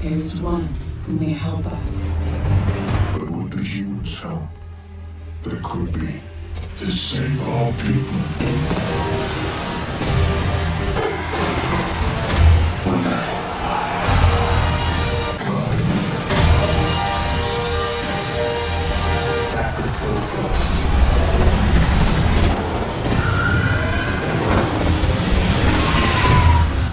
There is one who may help us. But with the humans' help, there could be to save all people. Attack with full force.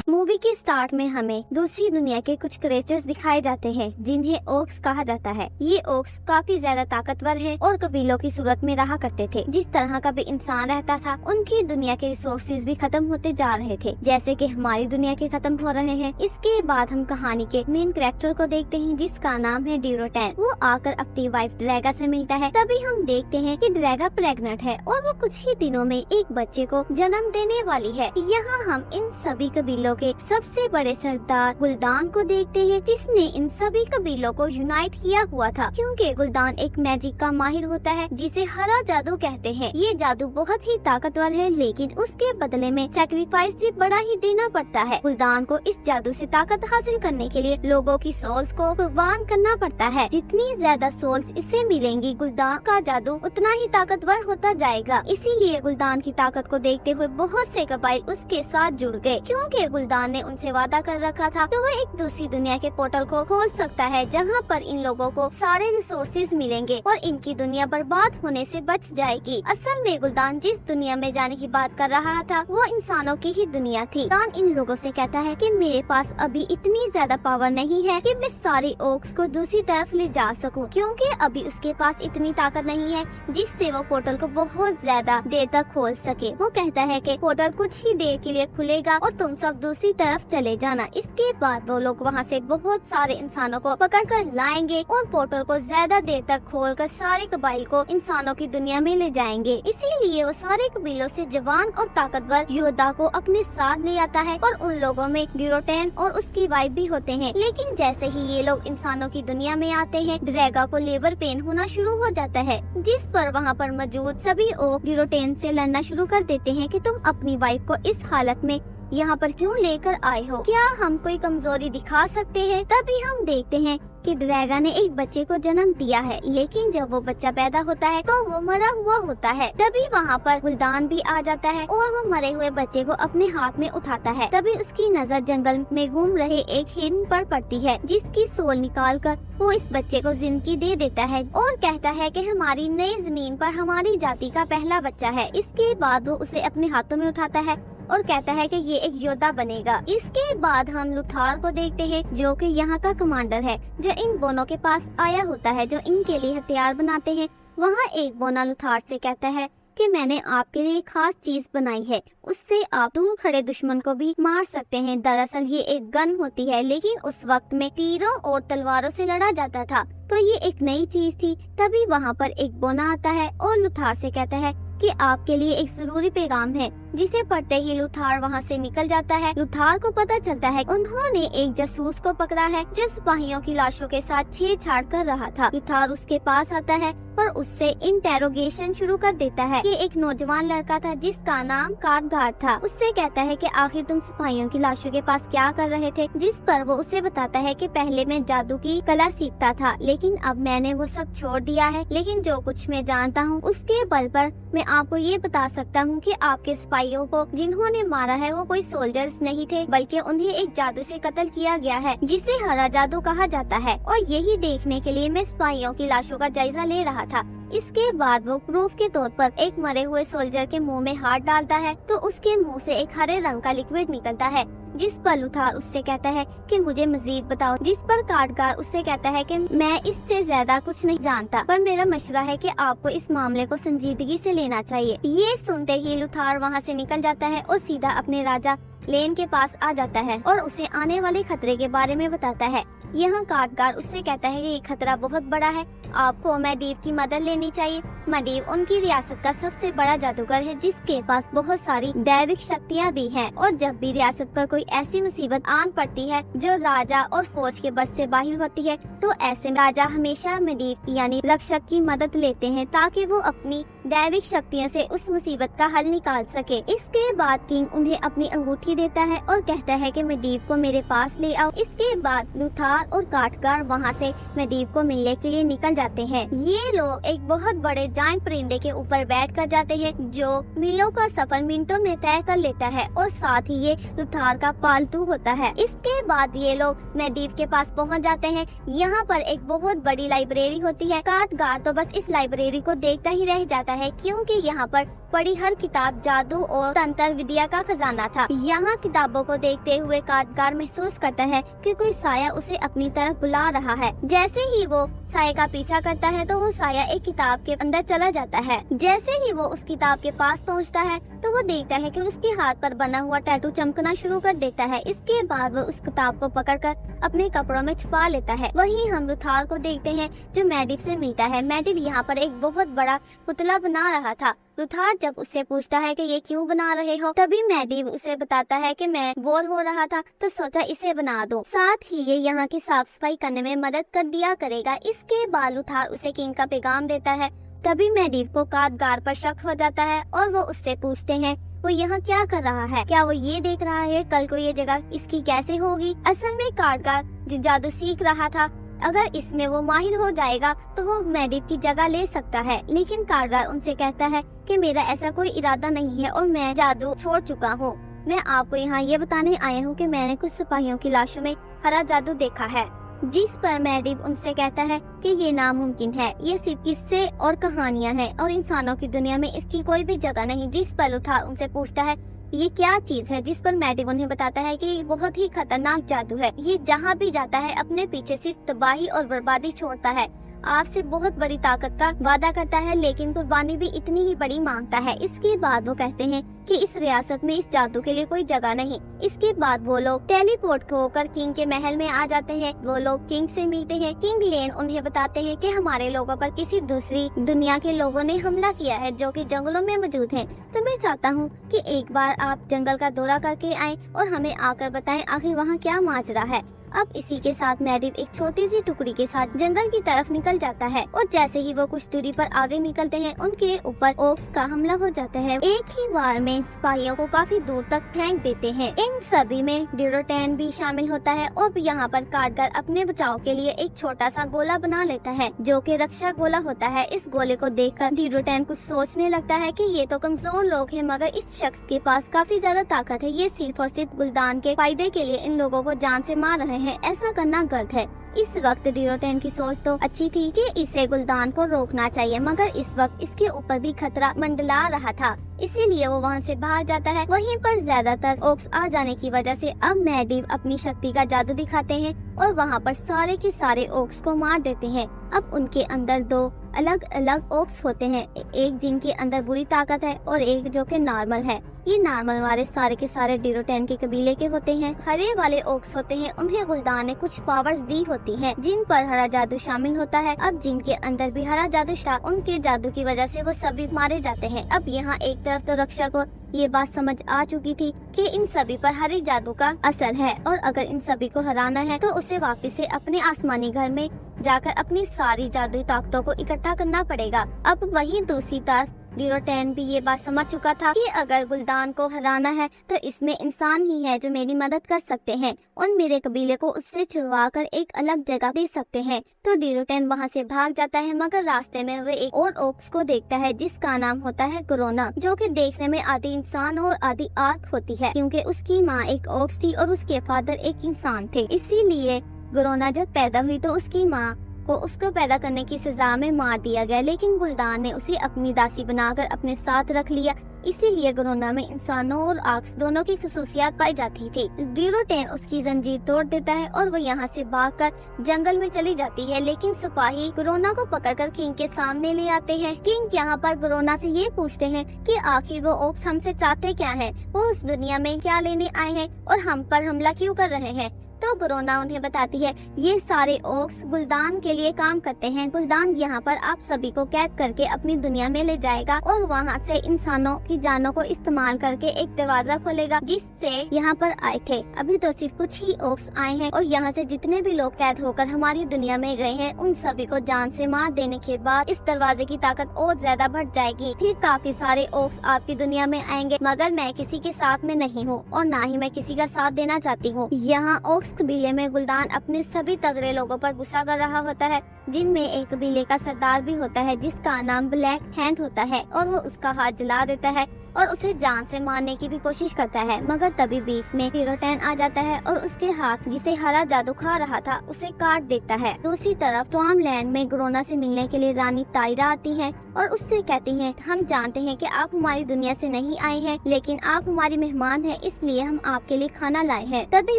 Movie के start में हमें दूसरी दुनिया के कुछ creatures दिखाए जाते हैं जिन्हें ओक्स कहा जाता है। ये ओक्स काफी ज्यादा ताकतवर हैं और कबीलों की सूरत में रहा करते थे। जिस तरह का भी इंसान रहता था उनकी दुनिया के रिसोर्सेज भी खत्म होते जा रहे थे, जैसे कि हमारी दुनिया के खत्म हो रहे हैं। इसके बाद हम कहानी के मेन कैरेक्टर को देखते हैं जिसका नाम है ड्यूरोटैन। वो आकर अपनी वाइफ ड्रैगा से मिलता है। तभी हम देखते हैं कि ड्रैगा प्रेग्नेंट है और वो कुछ ही दिनों में एक बच्चे को जन्म देने वाली है। यहाँ हम इन सभी कबीलों के सबसे बड़े सरदार गुलदान को देखते हैं जिसने इन सभी कबीलों को यूनाइट किया हुआ था, क्योंकि गुलदान एक मैजिक का माहिर होता है जिसे हरा जादू कहते हैं। ये जादू बहुत ही ताकतवर है, लेकिन उसके बदले में सैक्रिफाइस भी बड़ा ही देना पड़ता है। गुलदान को इस जादू से ताकत हासिल करने के लिए लोगों की सोल्स को कुर्बान करना पड़ता है। जितनी ज्यादा सोल्स इससे मिलेंगी गुलदान का जादू उतना ही ताकतवर होता जाएगा। इसीलिए गुलदान की ताकत को देखते हुए बहुत से कबाइल उसके साथ जुड़ गए, क्योंकि गुलदान ने उनसे वादा कर रखा था तो वो एक दूसरी दुनिया के पोर्टल को खोल सकता है जहाँ पर इन लोगों को सारे रिसोर्सेज मिलेंगे और इनकी दुनिया बर्बाद होने से बच जाएगी। असल में गुलदान जिस दुनिया में जाने की बात कर रहा था वो इंसानों की ही दुनिया थी। गुलदान इन लोगों से कहता है कि मेरे पास अभी इतनी ज्यादा पावर नहीं है कि मैं सारी ओक्स को दूसरी तरफ ले जा सकूं, क्योंकि अभी उसके पास इतनी ताकत नहीं है जिससे वो पोर्टल को बहुत ज्यादा देर तक खोल सके। वो कहता है कि पोर्टल कुछ ही देर के लिए खुलेगा और तुम सब दूसरी तरफ चले जाना। इसके बाद वो लोग वहाँ से बहुत सारे इंसानों को पकड़कर लाएंगे और पोर्टल को ज्यादा देर तक खोलकर सारे कबाइल को इंसानों की दुनिया में ले जाएंगे। इसीलिए वो सारे कबीलों से जवान और ताकतवर योद्धा को अपने साथ ले आता है और उन लोगों में ड्यूरोटैन और उसकी वाइफ भी होते हैं। लेकिन जैसे ही ये लोग इंसानों की दुनिया में आते हैं ड्रैगा को लेबर पेन होना शुरू हो जाता है, जिस पर वहाँ पर मौजूद सभी ओक ड्यूरोटैन से लड़ना शुरू कर देते हैं कि तुम अपनी वाइफ को इस हालत में यहाँ पर क्यों लेकर आए हो, क्या हम कोई कमजोरी दिखा सकते हैं। तभी हम देखते हैं कि ड्रैगा ने एक बच्चे को जन्म दिया है, लेकिन जब वो बच्चा पैदा होता है तो वो मरा हुआ होता है। तभी वहाँ पर गुलदान भी आ जाता है और वो मरे हुए बच्चे को अपने हाथ में उठाता है। तभी उसकी नजर जंगल में घूम रहे एक हिरन पर पड़ती है जिसकी सोल निकाल कर वो इस बच्चे को जिंदगी दे देता है और कहता है कि हमारी नई जमीन पर हमारी जाति का पहला बच्चा है। इसके बाद वो उसे अपने हाथों में उठाता है और कहता है कि ये एक योद्धा बनेगा। इसके बाद हम लुथार को देखते हैं जो कि यहाँ का कमांडर है, जो इन बोनों के पास आया होता है जो इनके लिए हथियार बनाते हैं। वहाँ एक बोना लुथार से कहता है कि मैंने आपके लिए खास चीज बनाई है, उससे आप दूर खड़े दुश्मन को भी मार सकते हैं। दरअसल ये एक गन होती है, लेकिन उस वक्त में तीरों और तलवारों से लड़ा जाता था, तो ये एक नई चीज थी। तभी वहाँ पर एक बोना आता है और लुथार से कहता है कि आपके लिए एक जरूरी पैगाम है, जिसे पढ़ते ही लुथार वहाँ से निकल जाता है। लुथार को पता चलता है उन्होंने एक जासूस को पकड़ा है जो सिपाहियों की लाशों के साथ छेड़छाड़ कर रहा था। लुथार उसके पास आता है और उससे इंटेरोगेशन शुरू कर देता है। ये एक नौजवान लड़का था जिसका नाम कार्डगार्ड था। उससे कहता है कि आखिर तुम सिपाहियों की लाशों के पास क्या कर रहे थे, जिस पर वो उसे बताता है कि पहले मैं जादू की कला सीखता था, लेकिन अब मैंने वो सब छोड़ दिया है। लेकिन जो कुछ मैं जानता हूँ उसके बल पर मैं आपको ये बता सकता हूँ कि आपके सिपाहियों को जिन्होंने मारा है वो कोई सोल्जर्स नहीं थे, बल्कि उन्हें एक जादू से कत्ल किया गया है जिसे हरा जादू कहा जाता है। और यही देखने के लिए मैं सिपाहियों की लाशों का जायजा ले रहा था। इसके बाद वो प्रूफ के तौर पर एक मरे हुए सोल्जर के मुंह में हाथ डालता है तो उसके मुंह से एक हरे रंग का लिक्विड निकलता है, जिस पर लुथार उससे कहता है कि मुझे मजीद बताओ। जिस पर कार्डगार उससे कहता है कि मैं इससे ज्यादा कुछ नहीं जानता, पर मेरा मशवरा है कि आपको इस मामले को संजीदगी से लेना चाहिए। ये सुनते ही लुथार वहाँ से निकल जाता है और सीधा अपने राजा लेन के पास आ जाता है और उसे आने वाले खतरे के बारे में बताता है। यहाँ कार्डगार उससे कहता है कि ये खतरा बहुत बड़ा है, आपको मैडीव की मदद लेनी चाहिए मडीव उनकी रियासत का सबसे बड़ा जादूगर है जिसके पास बहुत सारी दैविक शक्तियाँ भी हैं और जब भी रियासत पर कोई ऐसी मुसीबत आन पड़ती है जो राजा और फौज के बस से बाहर होती है तो ऐसे राजा हमेशा मडीव यानी रक्षक की मदद लेते हैं ताकि वो अपनी दैविक शक्तियों से उस मुसीबत का हल निकाल सके। इसके बाद किंग उन्हें अपनी अंगूठी देता है और कहता है कि मडीव को मेरे पास ले आओ। इसके बाद लुथार और काटकार वहाँ से मडीव को मिलने के लिए निकल जाते हैं। ये लोग एक बहुत बड़े जायंट परिंदे के ऊपर बैठ कर जाते हैं जो मीलों का सफर मिनटों में तय कर लेता है और साथ ही ये लुथार का पालतू होता है। इसके बाद ये लोग मडीव के पास पहुँच जाते हैं। यहाँ पर एक बहुत बड़ी लाइब्रेरी होती है। काटकार तो बस इस लाइब्रेरी को देखता ही रह जाता है क्योंकि यहाँ पर पढ़ी हर किताब जादू और तंत्र विद्या का खजाना था। यहाँ किताबों को देखते हुए काटकार महसूस करता है कि कोई साया उसे अपनी तरफ बुला रहा है। जैसे ही वो साया का पीछा करता है तो वो साया एक किताब के अंदर चला जाता है। जैसे ही वो उस किताब के पास पहुँचता है तो वो देखता है कि उसके हाथ पर बना हुआ टैटू चमकना शुरू कर देता है। इसके बाद वो उस किताब को पकड़कर अपने कपड़ों में छुपा लेता है। वहीं हम लुथार को देखते हैं जो मैडिव से मिलता है। मैडिव यहाँ पर एक बहुत बड़ा पुतला बना रहा था। लुथार जब उससे पूछता है कि ये क्यों बना रहे हो तभी मैडिव उसे बताता है कि मैं बोर हो रहा था तो सोचा इसे बना दो, साथ ही ये यहाँ की साफ सफाई करने में मदद कर दिया करेगा। इसके बाद लुथार उसे किंग का पैगाम देता है। तभी मैडिव को काटकार पर शक हो जाता है और वो उससे पूछते हैं वो यहाँ क्या कर रहा है, क्या वो ये देख रहा है कल को ये जगह इसकी कैसे होगी। असल में काटकार जो जादू सीख रहा था अगर इसमें वो माहिर हो जाएगा तो वो मैडिव की जगह ले सकता है, लेकिन काटकार उनसे कहता है कि मेरा ऐसा कोई इरादा नहीं है और मैं जादू छोड़ चुका हूँ। मैं आपको यहाँ ये बताने आया हूँ कि मैंने कुछ सिपाहियों की लाशों में हरा जादू देखा है। जिस पर मैडिव उनसे कहता है कि ये नामुमकिन है, ये सिर्फ किस्से और कहानियाँ हैं और इंसानों की दुनिया में इसकी कोई भी जगह नहीं। जिस पर लुथार उनसे पूछता है ये क्या चीज है, जिस पर मैडिव उन्हें बताता है कि ये बहुत ही खतरनाक जादू है। ये जहाँ भी जाता है अपने पीछे सिर्फ तबाही और बर्बादी छोड़ता है। आपसे बहुत बड़ी ताकत का वादा करता है लेकिन कुर्बानी भी इतनी ही बड़ी मांगता है। इसके बाद वो कहते हैं कि इस रियासत में इस जादू के लिए कोई जगह नहीं। इसके बाद वो लोग टेलीपोर्ट होकर किंग के महल में आ जाते हैं। वो लोग किंग से मिलते हैं। किंग लेन उन्हें बताते हैं कि हमारे लोगों पर किसी दूसरी दुनिया के लोगों ने हमला किया है जो कि जंगलों में मौजूद हैं। तो मैं चाहता हूँ कि एक बार आप जंगल का दौरा करके आएं और हमें आकर बताएं आखिर वहाँ क्या माजरा है। अब इसी के साथ मैडिव एक छोटी सी टुकड़ी के साथ जंगल की तरफ निकल जाता है और जैसे ही वो कुछ दूरी पर आगे निकलते हैं उनके ऊपर ओक्स का हमला हो जाता है। एक ही बार में सिपाहियों को काफी दूर तक फेंक देते हैं। इन सभी में ड्यूरोटैन भी शामिल होता है और यहाँ पर काटकार अपने बचाव के लिए एक छोटा सा गोला बना लेता है जो कि रक्षा गोला होता है। इस गोले को देखकर ड्यूरोटैन कुछ सोचने लगता है कि ये तो कमजोर लोग हैं मगर इस शख्स के पास काफी ज्यादा ताकत है। ये सिर्फ और सिर्फ गुलदान के फायदे के लिए इन लोगों को जान से मार रहे हैं, ऐसा करना गलत है। इस वक्त ड्यूरोटैन की सोच तो अच्छी थी कि इसे गुलदान को रोकना चाहिए मगर इस वक्त इसके ऊपर भी खतरा मंडला रहा था, इसीलिए वो वहाँ से भाग जाता है। वहीं पर ज्यादातर ओक्स आ जाने की वजह से अब मैडिव अपनी शक्ति का जादू दिखाते हैं और वहाँ पर सारे के सारे ओक्स को मार देते हैं। अब उनके अंदर दो अलग अलग ओक्स होते हैं, एक जिनके अंदर बुरी ताकत है और एक जो कि नॉर्मल है। ये नॉर्मल वाले सारे के सारे ड्यूरोटैन के कबीले के होते हैं। हरे वाले ओक्स होते हैं, उन्हें गुलदान ने कुछ पावर्स दी होती हैं जिन पर हरा जादू शामिल होता है। अब जिनके अंदर भी हरा जादू था उनके जादू की वजह से वो सभी मारे जाते हैं। अब यहाँ एक तरफ तो रक्षा को ये बात समझ आ चुकी थी कि इन सभी पर हरे जादू का असर है और अगर इन सभी को हराना है तो उसे वापस से अपने आसमानी घर में जाकर अपनी सारी जादुई ताकतों को इकट्ठा करना पड़ेगा। अब वहीं दूसरी तरफ ड्यूरोटैन भी ये बात समझ चुका था कि अगर गुलदान को हराना है तो इसमें इंसान ही है जो मेरी मदद कर सकते हैं और मेरे कबीले को उससे छुड़वा कर एक अलग जगह दे सकते हैं। तो ड्यूरोटैन वहाँ से भाग जाता है मगर रास्ते में वह एक और ओक्स को देखता है जिसका नाम होता है कोरोना, जो कि देखने में आधी इंसान और आधी आर्क होती है क्योंकि उसकी माँ एक ओक्स थी और उसके फादर एक इंसान थे। इसीलिए कोरोना जब पैदा हुई तो उसकी माँ को उसको पैदा करने की सजा में मार दिया गया, लेकिन गुलदान ने उसे अपनी दासी बनाकर अपने साथ रख लिया। इसीलिए गुरोना में इंसानों और ऑक्स दोनों की खसूसियात पाई जाती थी। ड्यूरोटेन उसकी जंजीर तोड़ देता है और वो यहाँ से भागकर जंगल में चली जाती है, लेकिन सिपाही गुरोना को पकड़कर किंग के सामने ले आते हैं। किंग यहाँ पर गुरोना से ये पूछते हैं कि आखिर वो ओक्स हमसे चाहते क्या है, वो उस दुनिया में क्या लेने आए हैं और हम पर हमला क्यों कर रहे हैं। तो गुरोना उन्हें बताती है ये सारे ओक्स गुलदान के लिए काम करते हैं। गुलदान यहाँ पर आप सभी को कैद करके अपनी दुनिया में ले जाएगा और वहाँ से इंसानों की जानों को इस्तेमाल करके एक दरवाजा खोलेगा जिससे यहाँ पर आए थे। अभी तो सिर्फ कुछ ही ओक्स आए हैं और यहाँ से जितने भी लोग कैद होकर हमारी दुनिया में गए हैं उन सभी को जान से मार देने के बाद इस दरवाजे की ताकत और ज्यादा बढ़ जाएगी। फिर काफी सारे ओक्स आपकी दुनिया में आएंगे, मगर मैं किसी के साथ में नहीं हूँ और ना ही मैं किसी का साथ देना चाहती हूँ। यहाँ ओक्स कबीले में गुलदान अपने सभी तगड़े लोगों पर गुस्सा कर रहा होता है, जिनमें एक कबीले का सरदार भी होता है जिसका नाम ब्लैक हैंड होता है, और वो उसका हाथ जला देता है और उसे जान से मारने की भी कोशिश करता है। मगर तभी बीच में ड्यूरोटेन आ जाता है और उसके हाथ जिसे हरा जादू खा रहा था उसे काट देता है। दूसरी तरफ स्टॉर्मलैंड में गुरोना से मिलने के लिए रानी ताइरा आती है और उससे कहती है हम जानते हैं कि आप हमारी दुनिया से नहीं आए हैं, लेकिन आप हमारी मेहमान हैं, इसलिए हम आपके लिए खाना लाए हैं। तभी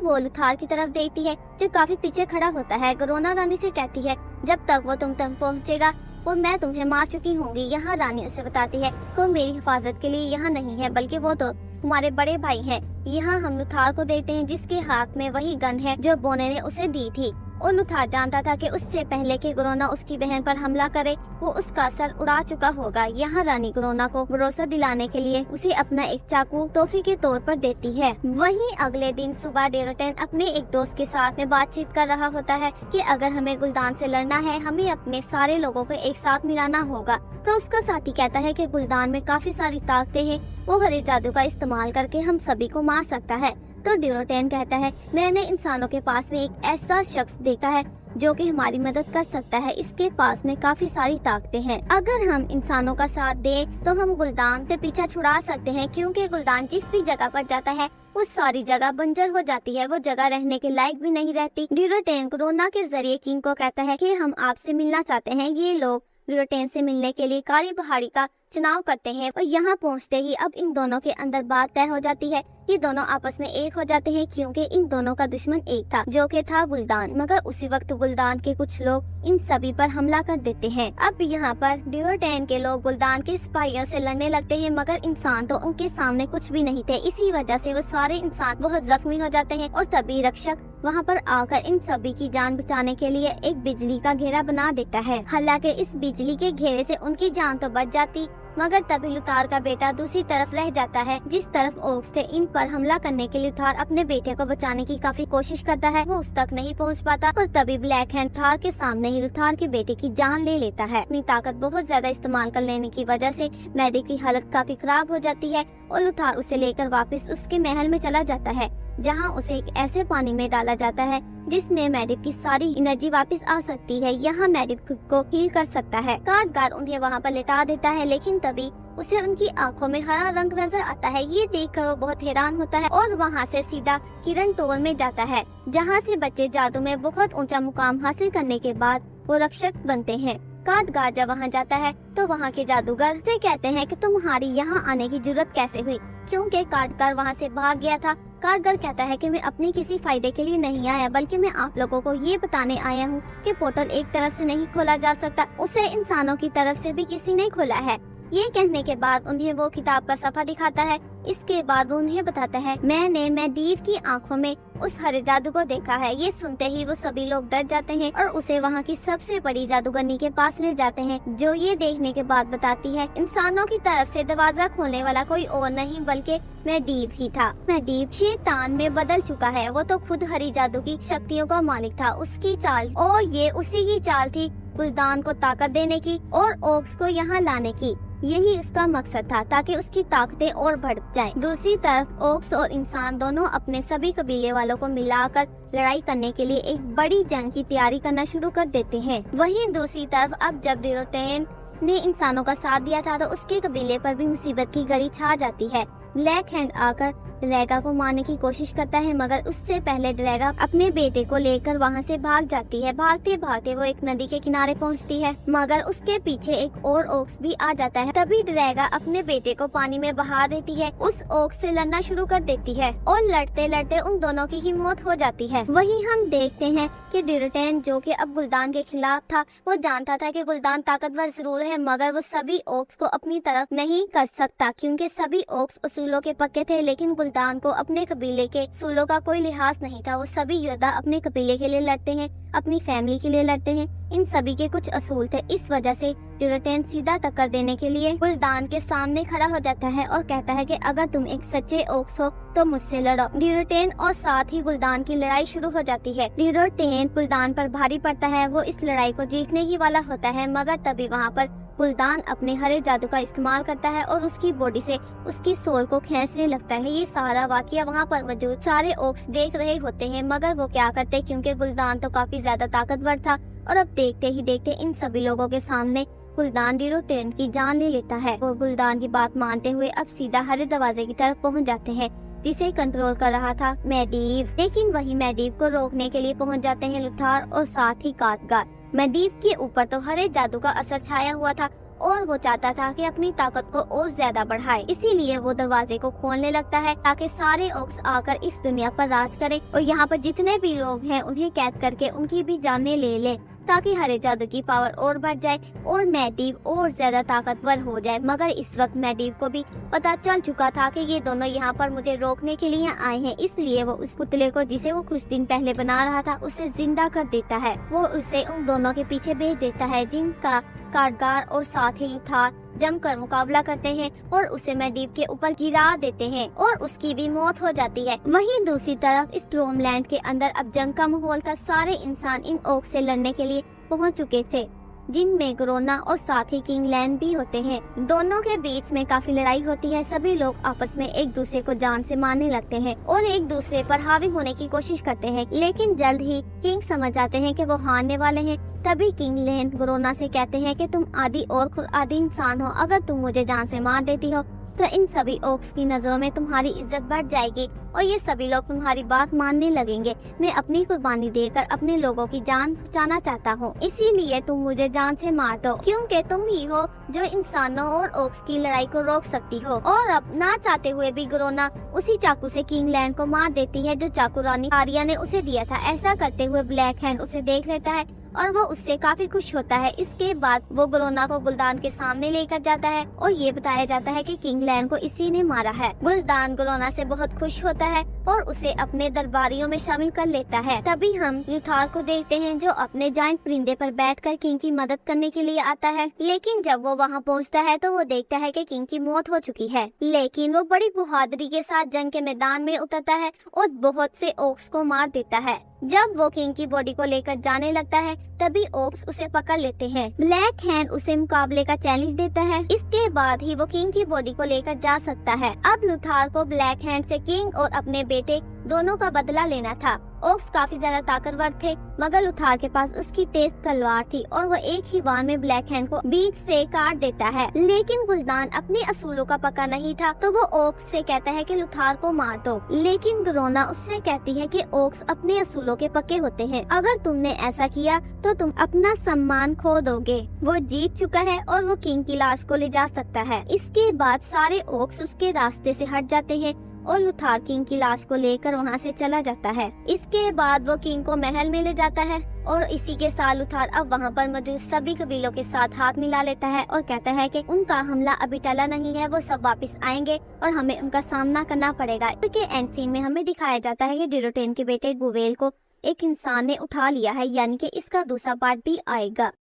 वो लुथार की तरफ देखती है जो काफी पीछे खड़ा होता है। गुरोना रानी से कहती है जब तक वो तुम तक पहुँचेगा और मैं तुम्हें मार चुकी होंगी। यहाँ रानी उसे बताती है को मेरी हिफाजत के लिए यहाँ नहीं है, बल्कि वो तो हमारे बड़े भाई हैं। यहाँ हम लुथार को देखते हैं जिसके हाथ में वही गन है जो बोने ने उसे दी थी, और लुथार जानता था कि उससे पहले कि गुरोना उसकी बहन पर हमला करे वो उसका सर उड़ा चुका होगा। यहाँ रानी गुरोना को भरोसा दिलाने के लिए उसे अपना एक चाकू तोहफे के तौर पर देती है। वहीं अगले दिन सुबह ड्यूरोटेन अपने एक दोस्त के साथ में बातचीत कर रहा होता है कि अगर हमें गुलदान से लड़ना है हमें अपने सारे लोगों को एक साथ मिलाना होगा। तो उसका साथी कहता है कि गुलदान में काफी सारी ताकतें हैं, वो हरे जादू का इस्तेमाल करके हम सभी को मार सकता है। तो ड्यूरोटेन कहता है मैंने इंसानों के पास में एक ऐसा शख्स देखा है जो कि हमारी मदद कर सकता है, इसके पास में काफी सारी ताकतें हैं। अगर हम इंसानों का साथ दें तो हम गुलदान से पीछा छुड़ा सकते हैं, क्योंकि गुलदान जिस भी जगह पर जाता है वो सारी जगह बंजर हो जाती है, वो जगह रहने के लायक भी नहीं रहती। ड्यूरोटेन गुरोना के जरिए किंग को कहता है कि हम आपसे मिलना चाहते हैं। ये लोग ड्यूरोटेन से मिलने के लिए काली पहाड़ी का चुनाव करते हैं और यहाँ पहुँचते ही अब इन दोनों के अंदर बात तय हो जाती है। ये दोनों आपस में एक हो जाते हैं क्योंकि इन दोनों का दुश्मन एक था जो कि था गुलदान, मगर उसी वक्त गुलदान के कुछ लोग इन सभी पर हमला कर देते हैं। अब यहाँ पर ड्यूरोटेन के लोग गुलदान के सिपाहियों से लड़ने लगते हैं, मगर इंसान तो उनके सामने कुछ भी नहीं थे। इसी वजह से वो सारे इंसान बहुत जख्मी हो जाते हैं और तभी रक्षक वहाँ पर आकर इन सभी की जान बचाने के लिए एक बिजली का घेरा बना देता है। हालांकि इस बिजली के घेरे से उनकी जान तो बच जाती, मगर तभी लुथार का बेटा दूसरी तरफ रह जाता है। जिस तरफ ओक्स थे इन पर हमला करने के लिए लुथार अपने बेटे को बचाने की काफी कोशिश करता है, वो उस तक नहीं पहुंच पाता और तभी ब्लैक हैंड लुथार के सामने ही लुथार के बेटे की जान ले लेता है। अपनी ताकत बहुत ज्यादा इस्तेमाल कर लेने की वजह से मैडी की हालत काफी खराब हो जाती है और लुथार उसे लेकर वापस उसके महल में चला जाता है, जहां उसे एक ऐसे पानी में डाला जाता है जिसमें मैडिप की सारी एनर्जी वापस आ सकती है। यहाँ मैडिप खुद को हील कर सकता है। कारगार उन्हें वहाँ पर लेटा देता है, लेकिन तभी उसे उनकी आंखों में हरा रंग नजर आता है। ये देखकर वो बहुत हैरान होता है और वहाँ से सीधा किरण टोर में जाता है, जहाँ से बच्चे जादू में बहुत ऊंचा मुकाम हासिल करने के बाद वो रक्षक बनते हैं। कारगार जब वहाँ जाता है तो वहाँ के जादूगर से कहते हैं कि तुम्हारी यहाँ आने की जरूरत कैसे हुई, क्योंकि कारगार वहाँ से भाग गया था। कारगर कहता है कि मैं अपने किसी फायदे के लिए नहीं आया, बल्कि मैं आप लोगों को ये बताने आया हूँ कि पोर्टल एक तरफ से नहीं खोला जा सकता, उसे इंसानों की तरफ से भी किसी ने खोला है। ये कहने के बाद उन्हें वो किताब का सफा दिखाता है। इसके बाद वो उन्हें बताता है मैंने मैडीव की आंखों में उस हरे जादू को देखा है। ये सुनते ही वो सभी लोग डर जाते हैं और उसे वहाँ की सबसे बड़ी जादूगरनी के पास ले जाते हैं, जो ये देखने के बाद बताती है इंसानों की तरफ से दरवाजा खोलने वाला कोई और नहीं बल्कि मैडीव ही था। मैडीव शैतान में बदल चुका है, वो तो खुद हरी जादू की शक्तियों का मालिक था। उसकी चाल और ये उसी की चाल थी गुलदान को ताकत देने की और ओक्स को यहाँ लाने की। यही उसका मकसद था ताकि उसकी ताकतें और बढ़ जाएं। दूसरी तरफ ओक्स और इंसान दोनों अपने सभी कबीले वालों को मिलाकर लड़ाई करने के लिए एक बड़ी जंग की तैयारी करना शुरू कर देते हैं। वहीं दूसरी तरफ अब जब ड्यूरोटेन ने इंसानों का साथ दिया था तो उसके कबीले पर भी मुसीबत की घड़ी छा जाती है। ब्लैक हैंड आकर ड्रैगा को मारने की कोशिश करता है, मगर उससे पहले ड्रैगा अपने बेटे को लेकर वहाँ से भाग जाती है। भागते भागते वो एक नदी के किनारे पहुँचती है, मगर उसके पीछे एक और ओक्स भी आ जाता है। तभी ड्रैगा अपने बेटे को पानी में बहा देती है, उस ओक्स से लड़ना शुरू कर देती है और लड़ते लड़ते उन दोनों की ही मौत हो जाती है। वहीं हम देखते हैं कि ड्यूरेटेन, जो कि अब गुलदान के खिलाफ था, वो जानता था कि गुलदान ताकतवर जरूर है, मगर वो सभी ओक्स को अपनी तरफ नहीं कर सकता, क्योंकि सभी ओक्स उसूलों के पक्के थे। लेकिन गुलदान को अपने कबीले के उसूलों का कोई लिहाज नहीं था। वो सभी योद्धा अपने कबीले के लिए लड़ते हैं, अपनी फैमिली के लिए लड़ते हैं। इन सभी के कुछ असूल थे। इस वजह से ड्यूरेटेन सीधा टक्कर देने के लिए गुलदान के सामने खड़ा हो जाता है और कहता है कि अगर तुम एक सच्चे ओक्स हो तो मुझसे लड़ो। ड्यूरेटेन और साथ ही गुलदान की लड़ाई शुरू हो जाती है। ड्यूरेटेन गुलदान पर भारी पड़ता है, वो इस लड़ाई को जीतने ही वाला होता है, मगर तभी वहाँ पर गुलदान अपने हरे जादू का इस्तेमाल करता है और उसकी बॉडी से उसकी सोल को खींचने लगता है। ये सारा वाकया वहाँ पर मौजूद सारे ओक्स देख रहे होते हैं, मगर वो क्या करते, क्योंकि गुलदान तो काफी ज्यादा ताकतवर था और अब देखते ही देखते इन सभी लोगों के सामने गुलदान ड्यूरेटेन की जान ले लेता है। वो गुलदान की बात मानते हुए अब सीधा हरे दरवाजे की तरफ पहुँच जाते हैं, जिसे कंट्रोल कर रहा था मेडीव। लेकिन वही मेडीव को रोकने के लिए पहुंच जाते हैं लुथार और साथ ही काटगार। मेडीव के ऊपर तो हरे जादू का असर छाया हुआ था और वो चाहता था कि अपनी ताकत को और ज्यादा बढ़ाए, इसीलिए वो दरवाजे को खोलने लगता है ताकि सारे ओक्स आकर इस दुनिया पर राज करें और यहाँ पर जितने भी लोग हैं उन्हें कैद करके उनकी भी जानें ले लें, ताकि हरे जादू की पावर और बढ़ जाए और मेडीव और ज्यादा ताकतवर हो जाए। मगर इस वक्त मेडीव को भी पता चल चुका था कि ये दोनों यहाँ पर मुझे रोकने के लिए आए हैं, इसलिए वो उस पुतले को, जिसे वो कुछ दिन पहले बना रहा था, उसे जिंदा कर देता है। वो उसे उन दोनों के पीछे भेज देता है, जिनका काटगार और साथ ही लुथार जमकर मुकाबला करते हैं और उसे मेडीव के ऊपर गिरा देते हैं और उसकी भी मौत हो जाती है। वहीं दूसरी तरफ स्ट्रोमलैंड के अंदर अब जंग का माहौल था। सारे इंसान इन ओक्स से लड़ने के लिए पहुंच चुके थे, जिनमें ग्रोना और साथ ही किंगलैंड भी होते हैं। दोनों के बीच में काफी लड़ाई होती है। सभी लोग आपस में एक दूसरे को जान से मारने लगते हैं और एक दूसरे पर हावी होने की कोशिश करते हैं, लेकिन जल्द ही किंग समझ जाते हैं कि वो हारने वाले हैं। तभी किंगलैंड ग्रोना से कहते हैं कि तुम आदि और खुद आदि इंसान हो, अगर तुम मुझे जान से मार देती हो तो इन सभी ओक्स की नजरों में तुम्हारी इज्जत बढ़ जाएगी और ये सभी लोग तुम्हारी बात मानने लगेंगे। मैं अपनी कुर्बानी देकर अपने लोगों की जान बचाना चाहता हूँ, इसीलिए तुम मुझे जान से मार दो, क्योंकि तुम ही हो जो इंसानों और ओक्स की लड़ाई को रोक सकती हो। और अब ना चाहते हुए भी ग्रोना उसी चाकू से किंगलैंड को मार देती है, जो चाकू रानी आर्या ने उसे दिया था। ऐसा करते हुए ब्लैक हैंड उसे देख लेता है और वो उससे काफी खुश होता है। इसके बाद वो ग्रोना को गुलदान के सामने लेकर जाता है और ये बताया जाता है कि किंगलैंड को इसी ने मारा है। गुलदान ग्रोना से बहुत खुश होता है और उसे अपने दरबारियों में शामिल कर लेता है। तभी हम लुथार को देखते हैं, जो अपने जायंट परिंदे पर बैठकर किंग की मदद करने के लिए आता है। लेकिन जब वो वहाँ पहुँचता है तो वो देखता है कि किंग की मौत हो चुकी है, लेकिन वो बड़ी बहादुरी के साथ जंग के मैदान में उतरता है और बहुत से ओक्स को मार देता है। जब वो किंग की बॉडी को लेकर जाने लगता है तभी ओक्स उसे पकड़ लेते हैं। ब्लैक हैंड उसे मुकाबले का चैलेंज देता है, इसके बाद ही वो किंग की बॉडी को लेकर जा सकता है। अब लुथार को ब्लैक हैंड से किंग और अपने बेटे दोनों का बदला लेना था। ओक्स काफी ज्यादा ताकतवर थे, मगर लुथार के पास उसकी तेज तलवार थी और वो एक ही बार में ब्लैक हैंड को बीच से काट देता है। लेकिन गुलदान अपने असूलों का पक्का नहीं था, तो वो ओक्स से कहता है कि लुथार को मार दो। लेकिन ग्रोना उससे कहती है कि ओक्स अपने असूलों के पक्के होते हैं, अगर तुमने ऐसा किया तो तुम अपना सम्मान खो दोगे। वो जीत चुका है और वो किंग की लाश को ले जा सकता है। इसके बाद सारे ओक्स उसके रास्ते से हट जाते हैं और लुथार किंग की लाश को लेकर वहाँ से चला जाता है। इसके बाद वो किंग को महल में ले जाता है और इसी के साथ लुथार अब वहाँ पर मौजूद सभी कबीलों के साथ हाथ मिला लेता है और कहता है कि उनका हमला अभी टला नहीं है, वो सब वापस आएंगे और हमें उनका सामना करना पड़ेगा। क्योंकि एंड सीन में हमें दिखाया जाता है कि ड्यूरेटेन के बेटे गुवेल को एक इंसान ने उठा लिया है, यानी कि इसका दूसरा पार्ट भी आएगा।